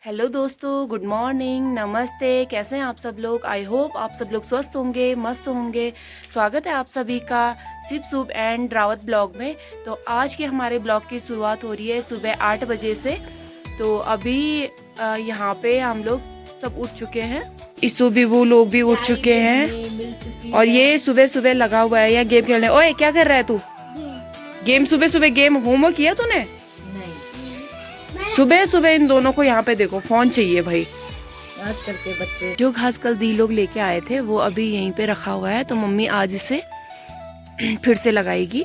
Hello दोस्तों, good morning, नमस्ते। कैसे हैं आप सब लोग? आई होप आप सब लोग स्वस्थ होंगे, मस्त होंगे। स्वागत है आप सभी का sip soup and Rawat blog में। तो आज के हमारे ब्लॉग की शुरुआत हो रही है सुबह 8 बजे से। तो अभी यहाँ पे हम लोग सब उठ चुके हैं। इसु भी वो लोग भी उठ चुके हैं और ये सुबह सुबह लगा हुआ है यहाँ गेम खेलने। ओए क्या कर रहा है तू? गेम सुबह सुबह गेम? होमवर्क किया तूने? सुबह सुबह इन दोनों को यहाँ पे देखो फोन चाहिए भाई। आजकल के बच्चे जो घास कल दी लोग लेके आए थे वो अभी यहीं पे रखा हुआ है, तो मम्मी आज इसे फिर से लगाएगी।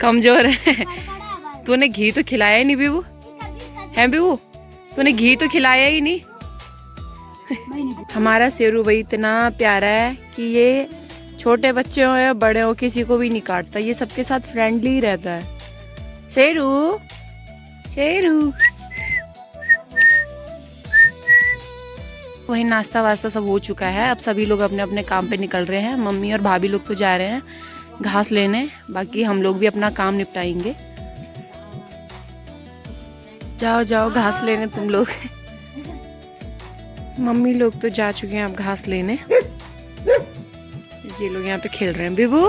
कमजोर है। तूने घी तो खिलाया ही नहीं बीबू, है बीबू? तूने घी तो खिलाया ही नहीं। हमारा शेरू भाई इतना प्यारा है कि ये छोटे बच्चे हो या बड़े हो किसी को भी नहीं काटता, ये सबके साथ फ्रेंडली रहता है। शेरू शेरू। वही नाश्ता वास्ता सब हो चुका है, अब सभी लोग अपने अपने काम पे निकल रहे हैं। मम्मी और भाभी लोग तो जा रहे हैं घास लेने, बाकी हम लोग भी अपना काम निपटाएंगे। जाओ जाओ घास लेने तुम लोग। मम्मी लोग तो जा चुके हैं अब घास लेने। ये लोग यहाँ पे खेल रहे हैं। बिबू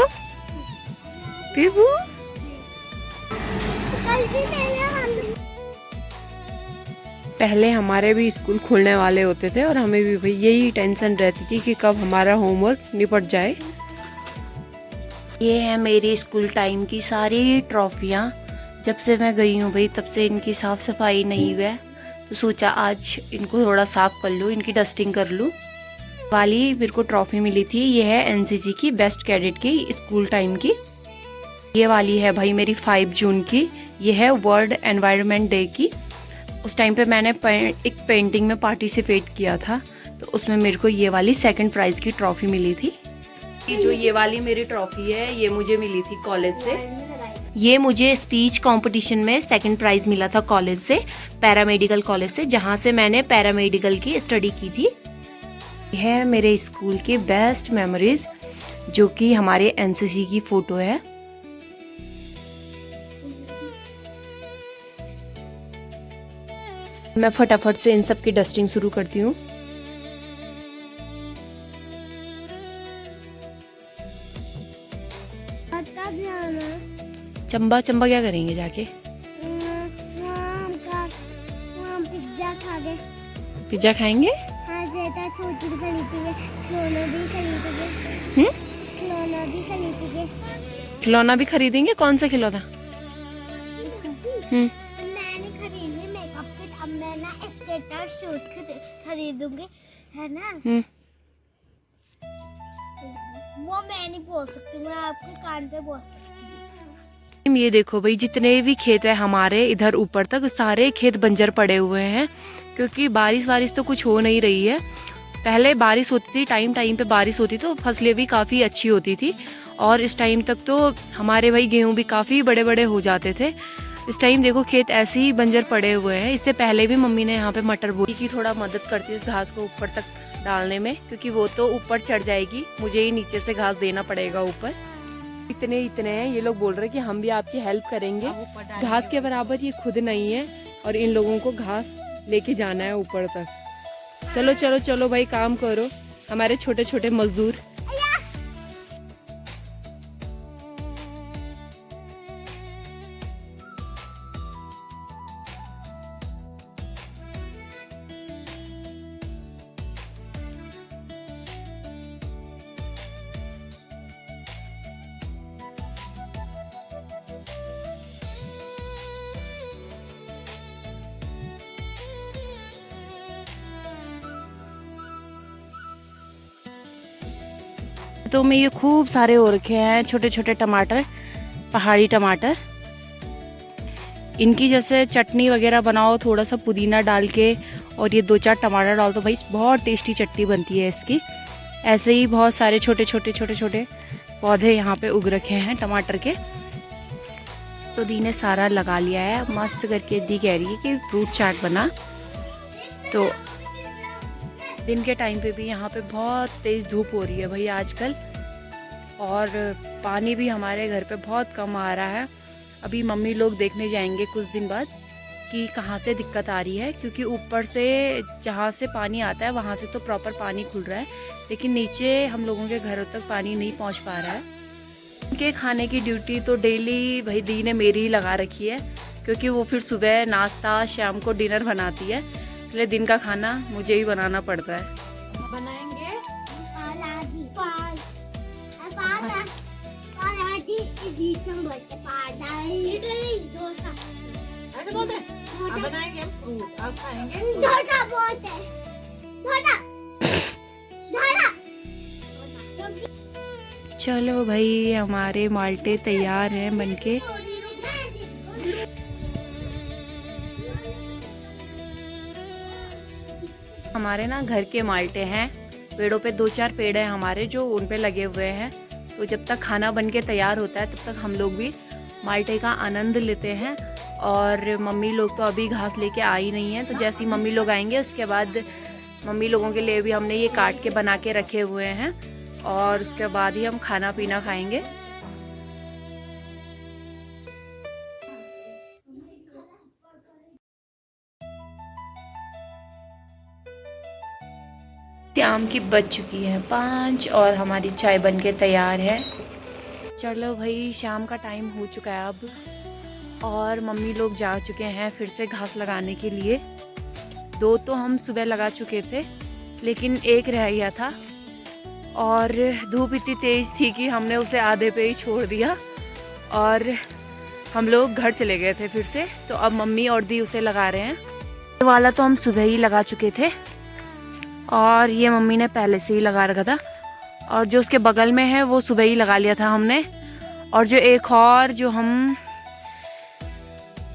बिबू पहले हमारे भी स्कूल खुलने वाले होते थे और हमें भी भाई यही टेंशन रहती थी कि कब हमारा होमवर्क निपट जाए। ये है मेरी स्कूल टाइम की सारी ट्रॉफियाँ। जब से मैं गई हूँ भाई तब से इनकी साफ सफाई नहीं हुई है, तो सोचा आज इनको थोड़ा साफ कर लूँ, इनकी डस्टिंग कर लूँ। वाली मेरे को ट्रॉफी मिली थी, ये है एनसीसी की बेस्ट कैडेट की स्कूल टाइम की। ये वाली है भाई मेरी 5 जून की, ये है वर्ल्ड एनवायरनमेंट डे की। उस टाइम पे मैंने एक पेंटिंग में पार्टिसिपेट किया था, तो उसमें मेरे को ये वाली 2nd प्राइज की ट्रॉफी मिली थी। जो ये वाली मेरी ट्रॉफी है ये मुझे मिली थी कॉलेज से। ये मुझे स्पीच कंपटीशन में 2nd प्राइज मिला था कॉलेज से, पैरामेडिकल कॉलेज से, जहाँ से मैंने पैरामेडिकल की स्टडी की थी। है मेरे स्कूल की बेस्ट मेमोरीज, जो कि हमारे एनसीसी की फोटो है। मैं फटाफट से इन सब की डस्टिंग शुरू करती हूँ। चंबा चंबा क्या करेंगे जाके? पिज्जा खाएंगे। छोटी खरीदेंगे, खिलौना भी खरीदेंगे। खिलौना भी खरीदेंगे। खिलौना भी खरीदेंगे? कौन सा खिलौना? मैंने खरीदे मेकअप किट, अब मैं ना स्केटर शूज खरीदूंगी, है ना? वो मैं नहीं बोल सकती, मैं आपके कान पे बोल सकती हूँ। ये देखो भाई, जितने भी खेत है हमारे इधर ऊपर तक सारे खेत बंजर पड़े हुए हैं, क्योंकि बारिश तो कुछ हो नहीं रही है। पहले बारिश होती थी, टाइम टाइम पे बारिश होती तो फसलें भी काफ़ी अच्छी होती थी, और इस टाइम तक तो हमारे भाई गेहूं भी काफ़ी बड़े बड़े हो जाते थे। इस टाइम देखो खेत ऐसे ही बंजर पड़े हुए हैं। इससे पहले भी मम्मी ने यहाँ पे मटर बोई की थोड़ा मदद करती है इस घास को ऊपर तक डालने में, क्योंकि वो तो ऊपर चढ़ जाएगी, मुझे ही नीचे से घास देना पड़ेगा ऊपर। इतने हैं ये लोग बोल रहे कि हम भी आपकी हेल्प करेंगे। घास के बराबर ये खुद नहीं है और इन लोगों को घास लेके जाना है ऊपर तक। चलो चलो चलो भाई, काम करो हमारे छोटे छोटे मजदूर। तो में ये खूब सारे हो रखे हैं छोटे छोटे टमाटर, पहाड़ी टमाटर। इनकी जैसे चटनी वगैरह बनाओ थोड़ा सा पुदीना डाल के और ये 2-4 टमाटर डाल, तो भाई बहुत टेस्टी चटनी बनती है इसकी। ऐसे ही बहुत सारे छोटे छोटे पौधे यहाँ पे उग रखे हैं टमाटर के। तो दी ने सारा लगा लिया है मस्त करके। दी कह रही है कि फ्रूट चाट बना। तो दिन के टाइम पे भी यहाँ पे बहुत तेज़ धूप हो रही है भाई आजकल, और पानी भी हमारे घर पे बहुत कम आ रहा है। अभी मम्मी लोग देखने जाएंगे कुछ दिन बाद कि कहाँ से दिक्कत आ रही है, क्योंकि ऊपर से जहाँ से पानी आता है वहाँ से तो प्रॉपर पानी खुल रहा है, लेकिन नीचे हम लोगों के घरों तक पानी नहीं पहुँच पा रहा है। उनके खाने की ड्यूटी तो डेली भाई दी ने मेरी ही लगा रखी है, क्योंकि वो फिर सुबह नाश्ता शाम को डिनर बनाती है, इसलिए दिन का खाना मुझे ही बनाना पड़ता है। बनाएंगे बनाएंगे हम फ्रूट, आप खाएंगे? चलो भाई, हमारे माल्टे तैयार हैं बनके। हमारे ना घर के माल्टे हैं, पेड़ों पे 2-4 पेड़ हैं हमारे जो उन पे लगे हुए हैं। तो जब तक खाना बनके तैयार होता है तब तक हम लोग भी माल्टे का आनंद लेते हैं। और मम्मी लोग तो अभी घास लेके आई नहीं है, तो जैसे ही मम्मी लोग आएंगे उसके बाद मम्मी लोगों के लिए भी हमने ये काट के बना के रखे हुए हैं, और उसके बाद ही हम खाना पीना खाएंगे। शाम की बज चुकी है 5 और हमारी चाय बनके तैयार है। चलो भाई, शाम का टाइम हो चुका है अब, और मम्मी लोग जा चुके हैं फिर से घास लगाने के लिए। 2 तो हम सुबह लगा चुके थे, लेकिन 1 रह गया था, और धूप इतनी तेज़ थी कि हमने उसे आधे पे ही छोड़ दिया और हम लोग घर चले गए थे फिर से। तो अब मम्मी और दी उसे लगा रहे हैं। ये वाला तो हम सुबह ही लगा चुके थे, और ये मम्मी ने पहले से ही लगा रखा था, और जो उसके बगल में है वो सुबह ही लगा लिया था हमने, और जो एक और जो हम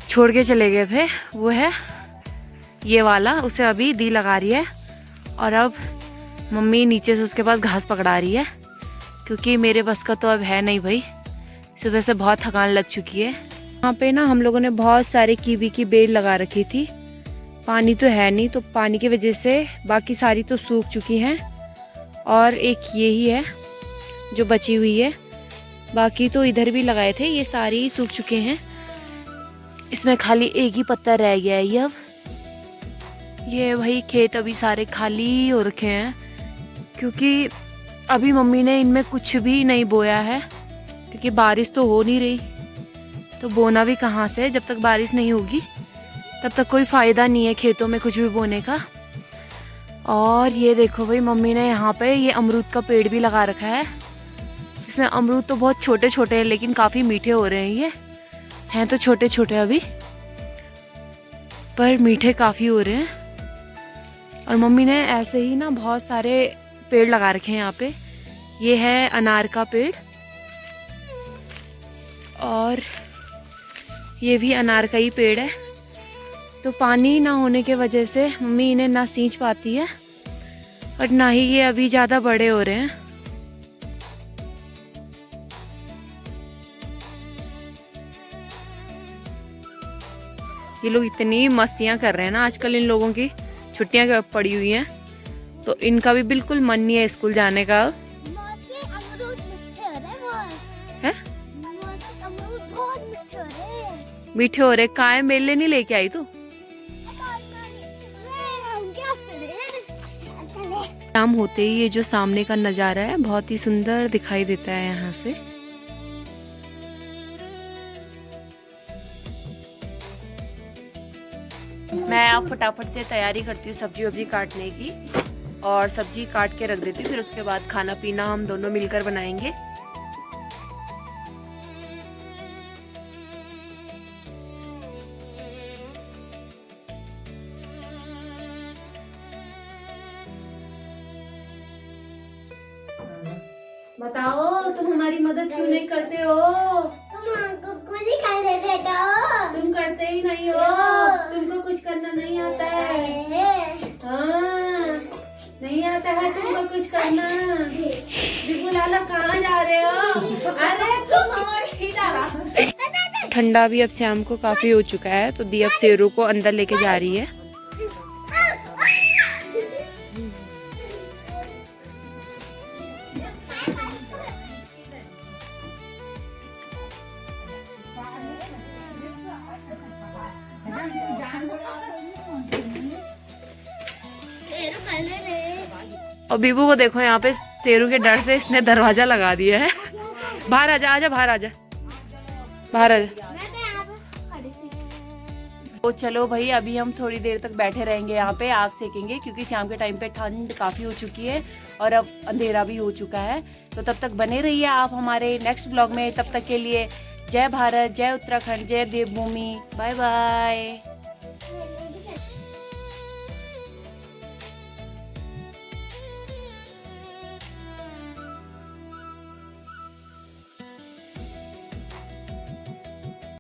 छोड़ के चले गए थे वो है ये वाला, उसे अभी दी लगा रही है। और अब मम्मी नीचे से उसके पास घास पकड़ा रही है, क्योंकि मेरे बस का तो अब है नहीं भाई, सुबह से बहुत थकान लग चुकी है। यहाँ पे ना हम लोगों ने बहुत सारे कीवी की बेल लगा रखी थी, पानी तो है नहीं, तो पानी की वजह से बाकी सारी तो सूख चुकी हैं, और एक ये ही है जो बची हुई है। बाकी तो इधर भी लगाए थे, ये सारी ही सूख चुके हैं। इसमें खाली एक ही पत्ता रह गया है ये। अब ये भाई खेत अभी सारे खाली हो रखे हैं, क्योंकि अभी मम्मी ने इनमें कुछ भी नहीं बोया है, क्योंकि बारिश तो हो नहीं रही, तो बोना भी कहाँ से, जब तक बारिश नहीं होगी तब तक कोई फ़ायदा नहीं है खेतों में कुछ भी बोने का। और ये देखो भाई, मम्मी ने यहाँ पे ये अमरूद का पेड़ भी लगा रखा है। इसमें अमरूद तो बहुत छोटे छोटे हैं, लेकिन काफ़ी मीठे हो रहे हैं। ये हैं तो छोटे छोटे अभी, पर मीठे काफ़ी हो रहे हैं। और मम्मी ने ऐसे ही ना बहुत सारे पेड़ लगा रखे हैं यहाँ पे। ये है अनार का पेड़, और ये भी अनार का ही पेड़ है। तो पानी ना होने के वजह से मम्मी इन्हें ना सींच पाती है, और ना ही ये अभी ज़्यादा बड़े हो रहे हैं। ये लोग इतनी मस्तियाँ कर रहे हैं ना आजकल, इन लोगों की छुट्टियाँ पड़ी हुई हैं, तो इनका भी बिल्कुल मन नहीं है स्कूल जाने का। है मीठे हो रहे, काय मेले नहीं लेके आई तू? शाम होते ही ये जो सामने का नज़ारा है बहुत ही सुंदर दिखाई देता है यहाँ से। मैं अब फटाफट से तैयारी करती हूँ सब्जी वब्जी काटने की, और सब्जी काट के रख देती हूँ, फिर उसके बाद खाना पीना हम दोनों मिलकर बनाएंगे। बताओ, तुम हमारी मदद क्यों नहीं करते हो? तुम करते ही नहीं हो, तुमको कुछ करना नहीं आता है। हाँ, नहीं आता है तुमको कुछ करना। बिल्कुल लाला, कहाँ जा रहे हो? अरे तुम हमारे ही जा रहा। ठंडा भी अब शाम को काफी हो चुका है, तो दी अब शेरू को अंदर लेके जा रही है। शेरू कलर है। और बीबू को देखो यहाँ पे शेरू के डर से इसने दरवाजा लगा दिया है। बाहर आजा, आजा बाहर आजा, बाहर आजा। मैं तो यहाँ पे खड़ी थी। तो चलो भाई, अभी हम थोड़ी देर तक बैठे रहेंगे यहाँ पे, आग सेकेंगे, क्योंकि शाम के टाइम पे ठंड काफ़ी हो चुकी है और अब अंधेरा भी हो चुका है। तो तब तक बने रहिए आप हमारे नेक्स्ट ब्लॉग में। तब तक के लिए जय भारत, जय उत्तराखंड, जय देवभूमि, बाय बाय।